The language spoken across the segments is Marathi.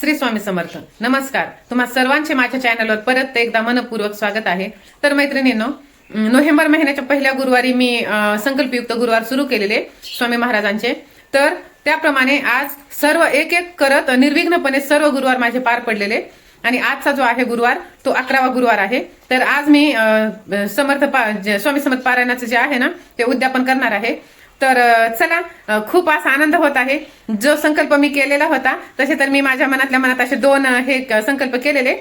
श्री स्वामी समर्थ. नमस्कार. तुम्हा सर्वांचे माझ्या चॅनलवर परत एकदा मनपूर्वक स्वागत आहे. तर मैत्रिणींनो, नोव्हेंबर महिन्याच्या पहिल्या गुरुवारी मी संकल्पयुक्त गुरुवार सुरू केलेले स्वामी महाराजांचे. तर त्याप्रमाणे आज सर्व एक एक करत निर्विघ्नपणे सर्व गुरुवार माझे पार पडलेले आणि आजचा जो आहे गुरुवार तो 11वा गुरुवार आहे. तर आज मी स्वामी समर्थ पारायणाचं जे आहे ना ते उद्यापन करणार आहे. तर चला, खूप असा आनंद होत आहे. जो संकल्प मी केलेला होता तसे तर मी माझ्या मनातल्या मनात असे दोन संकल्प केलेले,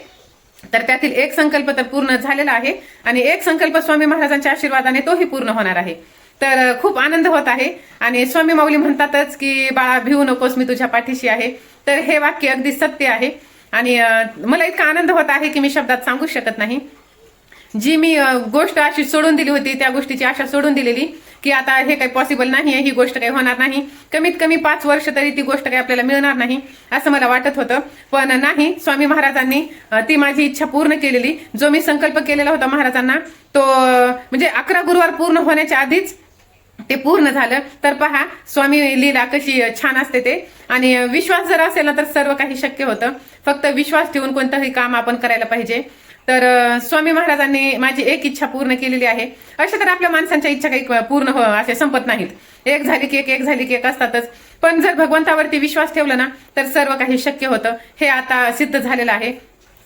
तर त्यातील एक संकल्प तर पूर्ण झालेला आहे आणि एक संकल्प स्वामी महाराजांच्या आशीर्वादाने तोही पूर्ण होणार आहे. तर खूप आनंद होत आहे. आणि स्वामी माऊली म्हणतातच की बाळा भिवू नकोस, मी तुझ्या पाठीशी आहे. तर हे वाक्य अगदी सत्य आहे आणि मला इतका आनंद होत आहे की मी शब्दात सांगू शकत नाही. जी मी गोष्ट अशी सोडून दिली होती, त्या गोष्टीची आशा सोडून दिलेली की आता हे काही पॉसिबल नाही आहे, ही गोष्ट काही होणार नाही, कमीत कमी 5 वर्ष तरी ती गोष्ट काही आपल्याला मिळणार नाही असं मला वाटत होतं. पण नाही, स्वामी महाराजांनी ती माझी इच्छा पूर्ण केलेली. जो मी संकल्प केलेला होता महाराजांना तो म्हणजे 11 गुरुवार पूर्ण होण्याच्या आधीच ते पूर्ण झालं. तर पहा स्वामी लीला कशी छान असते ते. आणि विश्वास जर असेल ना तर सर्व काही शक्य होतं. फक्त विश्वास ठेवून कोणतंही काम आपण करायला पाहिजे. तर स्वामी महाराजांनी माझी एक इच्छा पूर्ण केलेली आहे. अशा तर आपल्या माणसांच्या इच्छा काही पूर्ण असे संपत नाहीत. एक झाली की एक झाली की एक असतातच. पण जर भगवंतावरती विश्वास ठेवला ना तर सर्व काही शक्य होतं. हे आता सिद्ध झालेलं आहे.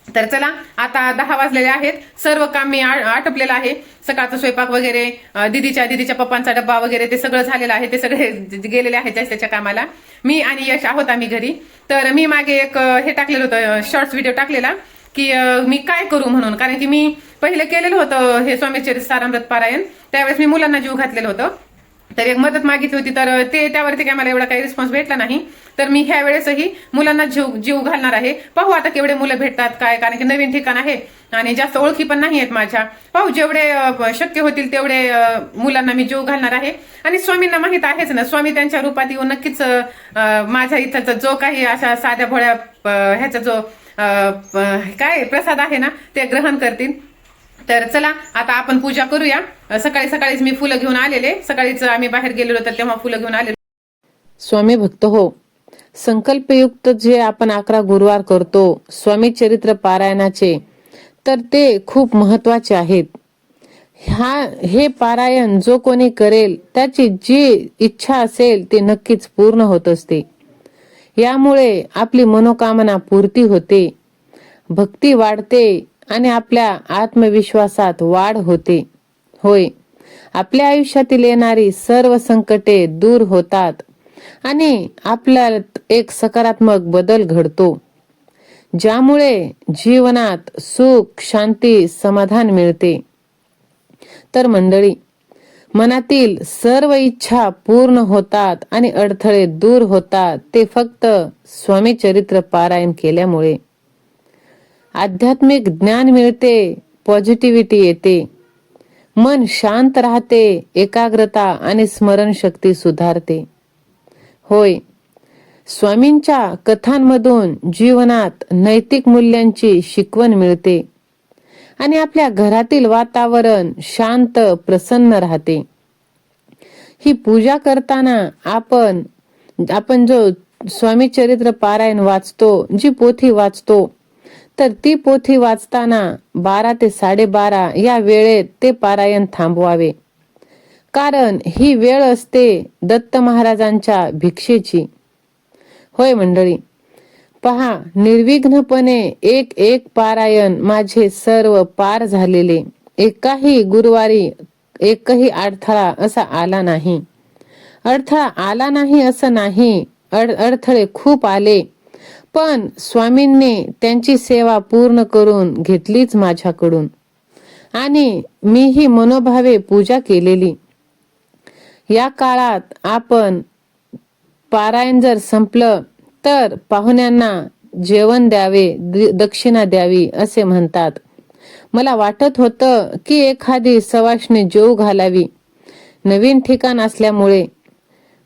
तर चला, आता 10 वाजलेले आहेत. सर्व काम मी आटपलेलं आहे. सकाळचा स्वयंपाक वगैरे, दीदीच्या पप्पांचा डब्बा वगैरे ते सगळं झालेलं आहे. ते सगळे गेलेले आहेत त्याच्या कामाला. मी आणि यश आहोत आम्ही घरी. तर मी मागे एक हे टाकलेलं होतं, शॉर्ट्स व्हिडिओ टाकलेला की मी काय करू म्हणून. कारण की मी पहिले केलेलं होतं हे स्वामीचरित्र सारामृत पारायण, त्यावेळेस मी मुलांना जीव घातलेलं होतं. तर एक मदत मागितली होती, तर त्यावरती काय मला एवढा काही रिस्पॉन्स भेटला नाही. तर मी ह्या वेळेसही मुलांना जीव घालणार आहे. पाहू आता केवढे मुलं भेटतात काय, कारण की नवीन ठिकाण आहे आणि जास्त ओळखी पण नाही आहेत माझ्या. पाहू जेवढे शक्य होतील तेवढे मुलांना मी जीव घालणार आहे. आणि स्वामींना माहित आहेच ना, स्वामी त्यांच्या रूपात येऊन नक्कीच माझ्या इथं जो काही अशा साध्या भोळ्या ह्याचा जो काय प्रसाद आहे ना ते ग्रहण करतील. तर चला, आता आपण पूजा करूया. सकाळीच मी फुलं घेऊन आलेले. सकाळीच आम्ही बाहेर गेलेलो तर तेव्हा फुलं घेऊन आलेलो. स्वामी भक्त हो, संकल्पयुक्त जे आपण 11 गुरुवार करतो स्वामी चरित्र पारायणाचे, तर ते खूप महत्वाचे आहेत. हे पारायण जो कोणी करेल त्याची जी इच्छा असेल ती नक्कीच पूर्ण होत असते. यामुळे आपली मनोकामना पूर्ती होते, भक्ती वाढते आणि आपल्या आत्मविश्वासात वाढ होते. होय, आपल्या आयुष्यातील येणारी सर्व संकटे दूर होतात आणि आपल्यात एक सकारात्मक बदल घडतो, ज्यामुळे जीवनात सुख, शांती, समाधान मिळते. तर मंडळी, मनातील सर्व इच्छा पूर्ण होतात आणि अडथळे दूर होतात ते फक्त स्वामी चरित्र पारायण केल्यामुळे. आध्यात्मिक ज्ञान मिळते, पॉझिटिव्हिटी येते, मन शांत राहते, एकाग्रता आणि स्मरणशक्ती सुधारते. होय, स्वामींच्या कथांमधून जीवनात नैतिक मूल्यांची शिकवण मिळते आणि आपल्या घरातील वातावरण शांत, प्रसन्न राहते. ही पूजा करताना आपण जो स्वामी चरित्र पारायण वाचतो, जी पोथी वाचतो, तर ती पोथी वाचताना 12 ते 12:30 या वेळेत ते पारायण थांबवावे. कारण ही वेळ असते दत्त महाराजांच्या भिक्षेची. होय मंडळी, पहा, निर्विघ्नपणे एक पारायण माझे सर्व पार झालेले. एकाही गुरुवारी एकही अडथळा असा आला नाही. अडथळा आला नाही असं नाही, अडथळे खूप आले, पण स्वामींनी त्यांची सेवा पूर्ण करून घेतलीच माझ्याकडून आणि मीही मनोभावे पूजा केलेली. या काळात आपण पारायण जर संपलं तर पाहुण्यांना जेवण द्यावे, दक्षिणा द्यावी असे म्हणतात. मला वाटत होतं की एखादी सवाष्णी जेवू घालावी. नवीन ठिकाण असल्यामुळे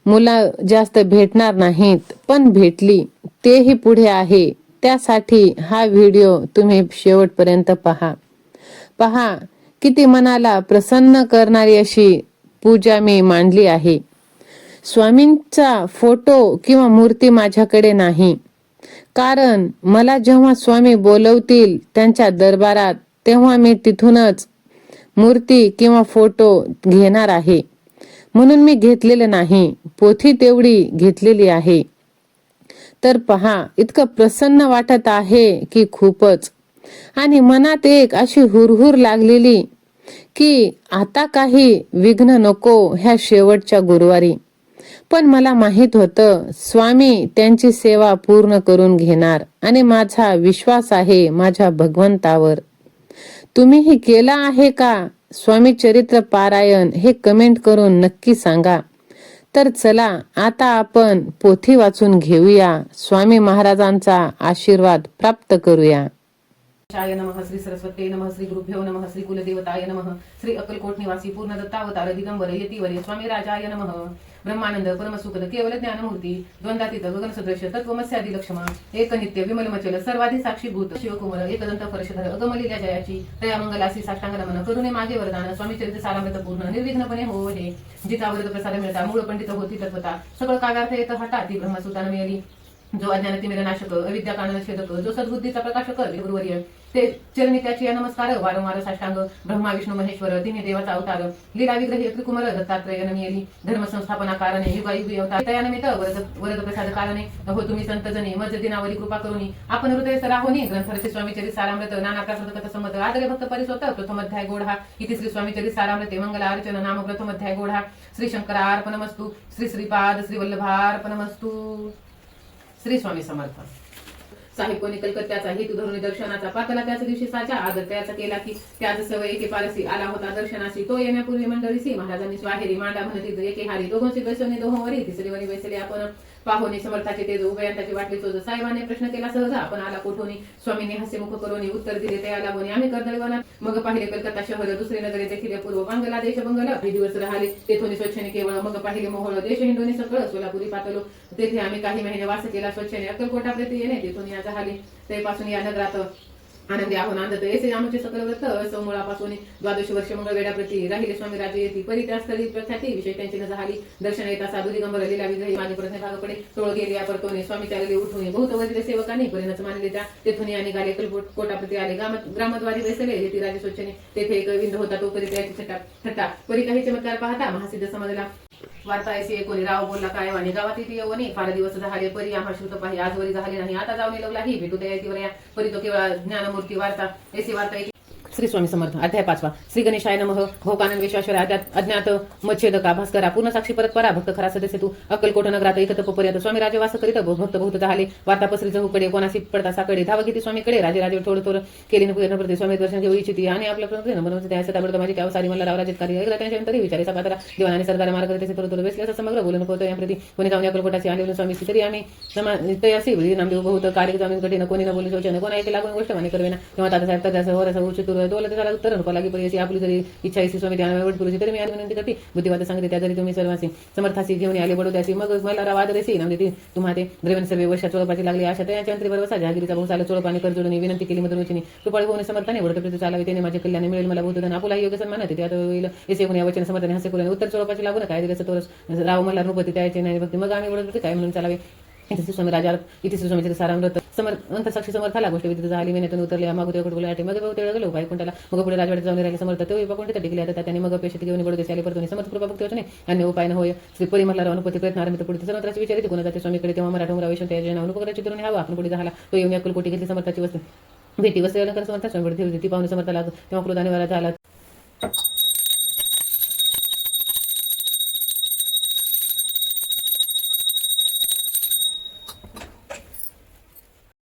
मुलं जास्त भेटणार नाहीत, पण भेटली, तेही पुढे आहे. त्यासाठी हा व्हिडिओ तुम्ही शेवटपर्यंत पहा किती मनाला प्रसन्न करणारी अशी पूजा मी मांडली आहे. स्वामींचा फोटो किंवा मूर्ती माझ्याकडे नाही, कारण मला जेव्हा स्वामी बोलवतील त्यांच्या दरबारात तेव्हा मी तिथूनच मूर्ती किंवा फोटो घेणार आहे. म्हणून मी घेतलेलं नाही, पोथी तेवढी घेतलेली आहे. तर पहा, इतकं प्रसन्न वाटत आहे की खूपच. आणि मनात एक अशी हुरहुर लागलेली की आता काही विघ्न नको ह्या शेवटच्या गुरुवारी. पण मला माहित होतं स्वामी त्यांची सेवा पूर्ण करून घेणार आणि माझा विश्वास आहे माझ्या भगवंतावर. तुम्हीही केला आहे का स्वामी चरित्र पारायण हे कमेंट करून नक्की सांगा. तर चला आता आपण पोथी वाचून घेऊया, स्वामी महाराजांचा आशीर्वाद प्राप्त करूया. शाय नमः, श्री सरस्वती नमः, श्री गुरुभ्यो नमः, श्री कुलदेवताय नमः, श्री अक्कलकोट निवासी पूर्ण दत्तावतार दिगंबर यतिवर्य स्वामी राजाय नमः. ब्रह्मानंद परमसुखद केवल ज्ञानमूर्ती द्वंद्वातीत गगन सदृश तत्वमस्यादी लक्ष्मण एक नित्य विमलमचल सर्वाधी साक्षी भूत शिवकुमार एकदंत परशधर अगमलील्या जयाची तया मंगलासी साष्टांग नमन करुणे मागे वरदान स्वामी चरित्र सारामृत पूर्ण निर्विघ्नपणे हो हे. जिता वरद प्रसाद मिळता मूळ पंडित होती तत्वता सकळ काव्यार्थ येत हटा ती ब्रह्मसुतान मिळाली. जो अज्ञान तिमिर नाशक अविद्या कानन छेदक जो सद्बुद्धीचा प्रकाशक गुरुवर्य ते चरणी त्याची नमस्कार वारंवार साष्टांग ब्रह्मा विष्णू महेश्वर तिन्ही देवाचा अवतार लीला विग्रही त्रिकुमार दत्तात्रय नमियली धर्म संस्थापना कारणे युगायुगी अवतार तयानिमित्त वरद प्रसाद कारणे हो तुम्ही संत जनी मज दिनावली कृपा करुनी आपण हृदय सराहोनी ग्रंथरचे स्वामी चरित सारामृत नाना प्रसाद कथ संमत आदरे भक्त परिसोत प्रथम अध्याय गोढा इति श्री स्वामी चरित सारामृते मंगल अर्चन नाम प्रथम अध्याय गोढा. श्री शंकरार्पणमस्तु, श्री श्रीपाद श्री वल्लभार्पणमस्तु. श्री स्वामी समर्थ. साहेब कोणी कलकत्त्याचा हेतू धरून दर्शनाचा पातला त्याच दिवशी साचा आदर त्याचा केला की त्याच सवय एके पारसी आला होता दर्शनाशी. तो येण्यापूर्वी मंडळीसी महाराजांनी स्वाहेरी मांडा म्हणती एके हारी दोघोंची बैसवणी दोहोवरी तिसरी वरी बैसले आपण पाहोनी समर्थाचे तेज उभयांताची वाटली सोज. साहेबांनी प्रश्न केला सहज आपण आला कोठोनी. स्वामींनी हास्यमुख करोनी उत्तर दिले तयाला बोनी आम्ही कर्दळवनात मग पाहिले कलकत्ता शहर दुसरे नगरे देखील पूर्व बांगला देश बंगला काही दिवस राहिले तेथोनी स्वच्छने केवळ मग पाहिले मोहोळ देश हिंदोनी सकळ सोलापुरी पातलो तेथे आम्ही काही महिने वास केला स्वच्छने अक्कलकोटाप्रती येणे तेथून या झाली तेपासून या नगरात आनंदी आव्हान आणत ऐसे आमचे सकल व्रत समूळापासून 12 वर्ष मंगळ वेडाप्रती राहिले स्वामी राजे येती परी त्या स्थळी प्रख्याती विषय त्यांची न झाली. दर्शन येता साधू दिगंबर लीला विग्रही माझे प्रश्न भागाकडे तोळ गेले या परतोने स्वामी चालले उठून बहुत वरिष्ठ सेवकांनी परिणच मानले त्या तेथून या निघाले कोटाप्रती आले ग्रामद्वारी बैसले येथे राजे स्वच्छने तेथे एक विंद होता तो परी त्याची थट्टा परी काही चमत्कार पाहता महासिद्ध समजला. वार्ता ऐसी कोणी राव बोलला काय वाणी गावात येते यवनी फार दिवस झाले परी आम्हा श्रुत पाही आजवरी झाले नाही आता जाऊन लवला ही भेटू द्या येते या परी तो केवळ ज्ञानमूर्ती वार्ता ऐसी वार्ता श्री स्वामी समर्थ. अध्याय 5. श्री गणेशाय नमः. हो कानन विश्वाश्वर अज्ञात मच्छेदका भास्करा पूर्ण साक्षी परत परा भक्त खरा सदस्य तू अक्कलकोट नगरात इथं तपोपर्यंत स्वामी राजे वास करीत भक्त बहुत झाले. वार्ता पसरी चहूकडे कोणासी पडता साकडे धावा किती स्वामीकडे राजे थोडं थोडं केली नप्रती स्वामी दर्शन घेऊ इच्छिती आणि आपल्या बनवते त्या सता माझी त्या सारी मला राव कार्य एकदा त्यांच्या तरी विचारे सकाळ दिवाण आणि सरदार मार्ग त्याचे थोडं बेसले असं समग्र बोलून होतं याप्रती कोणी जाऊन अक्कलकोटाची आणि स्वामी तरी आम्ही तयासी नामदेव बहुत कार्य जाऊन कठीण कोणी न बोलू शोचन कोणा एक लागून गोष्ट माने करवे ना तेव्हा दादा साहेब त्याचं वर असं उचितूर दोलते त्याला उत्तर लागी परी आपली जरी इच्छा आहे स्वामी ध्यान पुरुषी तरी मी विनंती करते बुद्धिवाद सांगते त्या जरी तुम्ही सर्वांशी समर्थाशी घेऊन आले बडोद्यासी मग मला रावाद रेसी नामदेती तुम्हा ते द्रव्यन सर्वे वर्षा चोळपाची लागली आशा त्यांच्या अंतरी बरोबर जहागिरीचा बहुत आला चोळपाने करजोडून विनंती केली मधुरुचिनी कृपाळी होऊन समर्थाने बडोप्रती चालावे त्याने माझे कल्याण मिळेल मला बहुत धन आपुला योग्य सन्मान होते त्यात होईल येसे कोणी वचन समर्थाने हसे करून उत्तर चोळपाची लागू नका दिवस तो राव मला रूपती त्याचे नाही भक्ती मग आम्ही बडोप्रती काय म्हणून चालावे. इथे स्वामी राजा इथे स्वामीचे सारामृत समर्थ साक्षी समर्थाला गोष्टी विधी झाली मेहनतून उतरले मग ते बोला मग तेवढं गेलो काय कोणत्याला मग पुढे राजवाड्यात जाऊन राहिले समर्थ ते कोणते टिकले आता त्याने मग पेशत घेऊन बडोदे आले परतून समर्थ कृपा भक्ती होते अन्य उपाय न होय. श्री परिमला अनुपती प्रयत्न आरंभ पुढे समर्थाची विचारित कोणा जाते स्वामीकडे तेव्हा मराठा उमरावेशन त्याच्या अनुपकाराची धरून हवा आपण पुढे झाला तो येऊन अक्कलकोटी घेतली समर्थाची वस्तू भेटी वस्त्र समर्थ स्वामी ती पाहून समर्थाला तेव्हा क्रोधाने वारा झाला.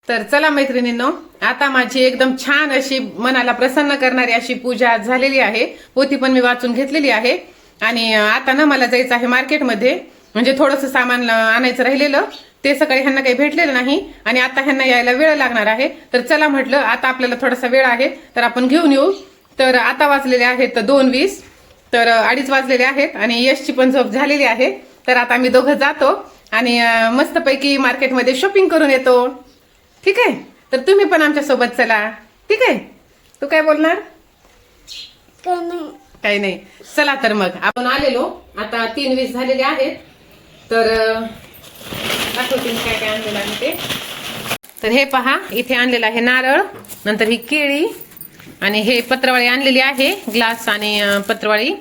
तर चला मैत्रिणींनो, आता माझी एकदम छान अशी मनाला प्रसन्न करणारी अशी पूजा झालेली आहे. पोथी पण मी वाचून घेतलेली आहे आणि आता ना मला जायचं आहे मार्केटमध्ये. म्हणजे थोडंसं सामान आणायचं राहिलेलं ते सकाळी ह्यांना काही भेटलेलं नाही आणि आता ह्यांना यायला वेळ लागणार आहे. तर चला म्हटलं आता आपल्याला थोडासा वेळ आहे तर आपण घेऊन येऊ. तर आता वाजलेले आहेत 2:20 तर 2:30 वाजलेले आहेत आणि यशची पण झोप झालेली आहे. तर आता आम्ही दोघं जातो आणि मस्तपैकी मार्केटमध्ये शॉपिंग करून येतो. ठीक आहे, तर तुम्ही पण आमच्या सोबत चला. ठीक आहे, तू काय बोलणार? काही नाही. चला तर मग आपण आलेलो आता 3:20 झालेले आहेत. तर दाखवते काय काय आणलेलं आहे ते. तर हे पहा, इथे आणलेलं आहे नारळ, नंतर ही केळी आणि हे पत्रवाळी आणलेली आहे, ग्लास आणि पत्रवाळी.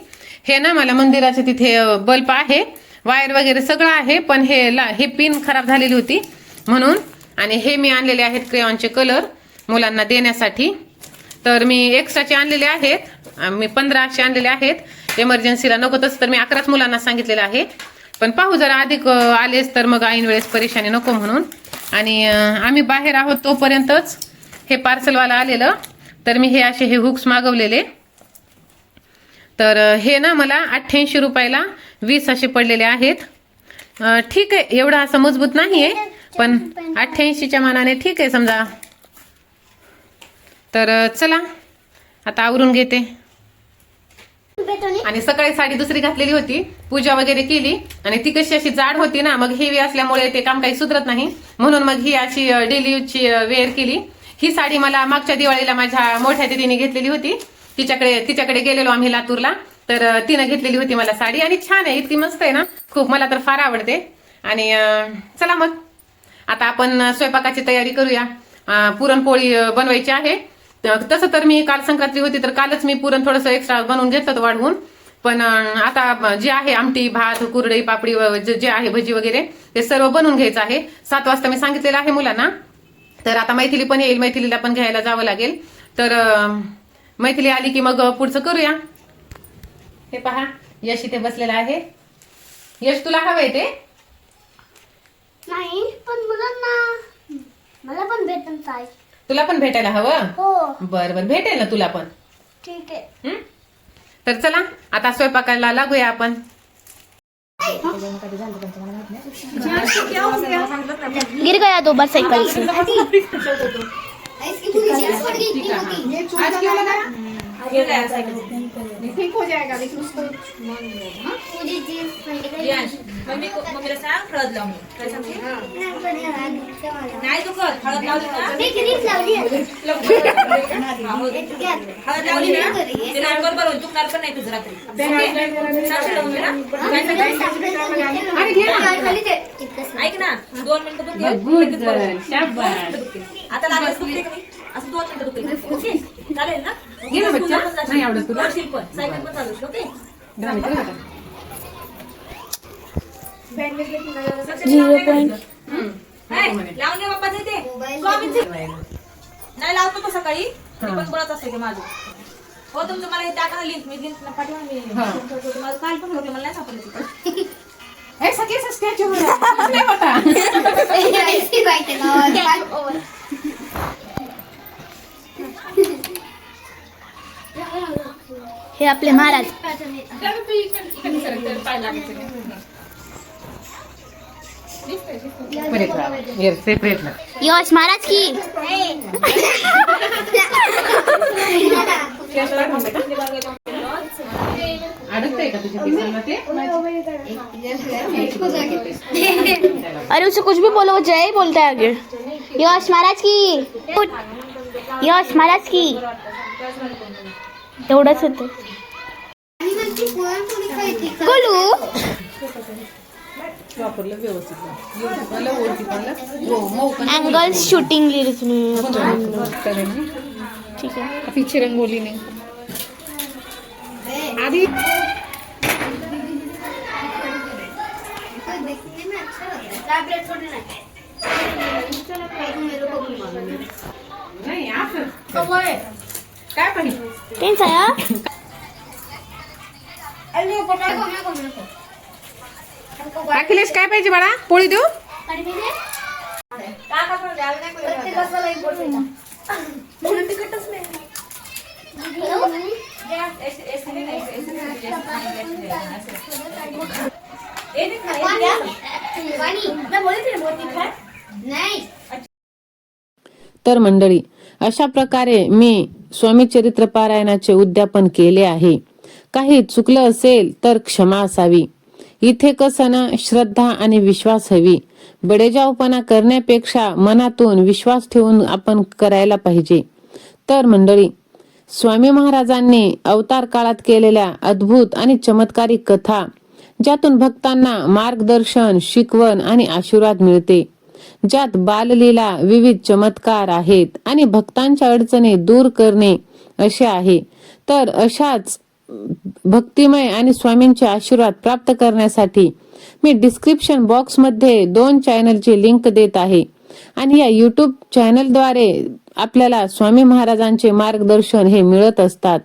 हे ना मला मंदिराचे तिथे बल्ब आहे, वायर वगैरे सगळं आहे, पण हे पिन खराब झालेली होती म्हणून. आणि हे मी आणलेले आहेत क्रेयॉनचे कलर मुलांना देण्यासाठी. तर मी एक्स्ट्राचे आणलेले आहेत, मी 15 असे आणलेले आहेत. इमर्जन्सीला नको तसं तर मी 11च मुलांना सांगितलेलं आहे, पण पाहू जरा अधिक आलेच तर मग ऐन वेळेस परेशानी नको म्हणून. आणि आम्ही बाहेर आहोत तोपर्यंतच हे पार्सलवाला आलेलं, तर मी हे हुक्स मागवलेले. तर हे ना मला 88 रुपयाला 20 असे पडलेले आहेत. ठीक आहे, एवढा असं मजबूत नाही आहे, पण 88च्या मानाने ठीक आहे समजा. तर चला आता आवरून घेते. आणि सकाळी साडी दुसरी घातलेली होती, पूजा वगैरे केली, आणि ती कशी अशी जाड होती ना, मग हेवी असल्यामुळे ते काम काही सुधरत नाही, म्हणून मग ही अशी डेली यूजची वेअर केली. ही साडी मला मागच्या दिवाळीला माझ्या मोठ्या दीदीने घेतलेली होती. तिच्याकडे गेलेलो आम्ही लातूरला, तर तिनं घेतलेली होती मला साडी, आणि छान आहे, इतकी मस्त आहे ना, खूप मला तर फार आवडते. आणि चला मग आता आपण स्वयंपाकाची तयारी करूया. पुरणपोळी बनवायची आहे. तसं तर मी काल संक्रांती होती तर कालच मी पुरण थोडंसं एक्स्ट्रा बनवून घेतलं वाढवून, पण आता जे आहे आमटी, भात, कुरडई, पापडी, जे आहे भजी वगैरे ते सर्व बनवून घ्यायचं आहे. 7 वाजता मी सांगितलेलं आहे मुलांना. तर आता मैथिली पण येईल, मैथिलीला पण घ्यायला जावं लागेल. तर मैथिली आली की मग पुढचं करूया. हे पहा, यश इथे बसलेला आहे. यश तुला हवंय ते? नाही, पण मला पण भेटून तुला पण भेटायला हवं? हो. बरं भेटेल ना तुला पण. ठीक आहे. तर चला आता स्वयंपाकाला लागूया आपण. गिर गया 2 बार साइकिल से. ठीक हो जाएगा, लेकिन उसको मम्मीला सांग हळद लावून काय सांगते नाही दुखत हळद लावली ना हळद लावली ना ते लवकर बरोबर दुखणार पण नाही तुझं रात्री सांगशील ना मम्मीला ऐक ना 2 मिनिटं दुखते आता लागलं दुखते का नाही असं 2 मिनिटं दुखते ओके चालेल ना नाही आवडत तुला? पण सायकल पण चालू ओके 0.5 लावून दे बाप्पा ते नाही लावतो तो सकाळी मी पण बोलत असते माझं हो तुमचं मला हे टाका लिंक मी लिंक पाठवा मी माझं काल पण होते मला नाही सापडलं ऐसा कैसा स्टॅच्यू नहीं होता. हे आपले महाराज. सेपरेट ना. यश महाराज की. अडकतंय का तुझ्या केसांना ते? अरे उसे कुछ भी बोलो, वो जय बोलता है आगे. यश महाराज की. यश महाराज की. एवढंच होतं. गोलू वापरलं व्यवस्थित मला ओळखी पाहिलं. हो मऊ पण अँगल शूटिंग ठीक आहे. पीछे रंगोली ने आधी नाही असं काय पाहिजे तेच आहे. अखिलेश काय पाहिजे बाळा? पोळी देऊ? तर मंडळी, अशा प्रकारे मी स्वामी चरित्र पारायणाचे उद्यापन केले आहे. काही चुकलं असेल तर क्षमा असावी. इथे कसं ना, श्रद्धा आणि विश्वास हवी. बडेजावपणा करण्यापेक्षा मनातून विश्वास ठेवून आपण करायला पाहिजे. तर मंडळी, स्वामी महाराजांनी अवतार काळात केलेल्या अद्भुत आणि चमत्कारिक कथा, ज्यातून भक्तांना मार्गदर्शन, शिकवण आणि आशीर्वाद मिळते, ज्यात बाललीला, विविध चमत्कार आहेत आणि भक्तांच्या अडचणी दूर करणे असे आहे. तर अशाच भक्तिमय आणि स्वामींचे आशीर्वाद प्राप्त करण्यासाठी मी डिस्क्रिप्शन बॉक्स मध्ये 2 चॅनलची लिंक देत आहे आणि या YouTube चॅनलद्वारे आपल्याला स्वामी महाराजांचे मार्गदर्शन हे मिळत असतात.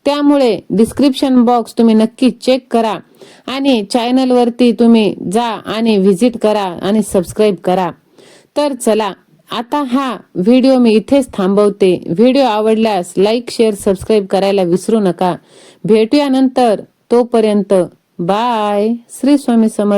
त्यामुळे डिस्क्रिप्शन बॉक्स तुम्ही नक्की चेक करा आणि चॅनल वरती तुम्ही जा आणि व्हिजिट करा आणि सबस्क्राईब करा. तर चला आता हा व्हिडिओ मी इथेच थांबवते. व्हिडिओ आवडल्यास लाईक, शेअर, सबस्क्राईब करायला विसरू नका. भेटूया नंतर. तोपर्यंत बाय. श्री स्वामी समर्थ.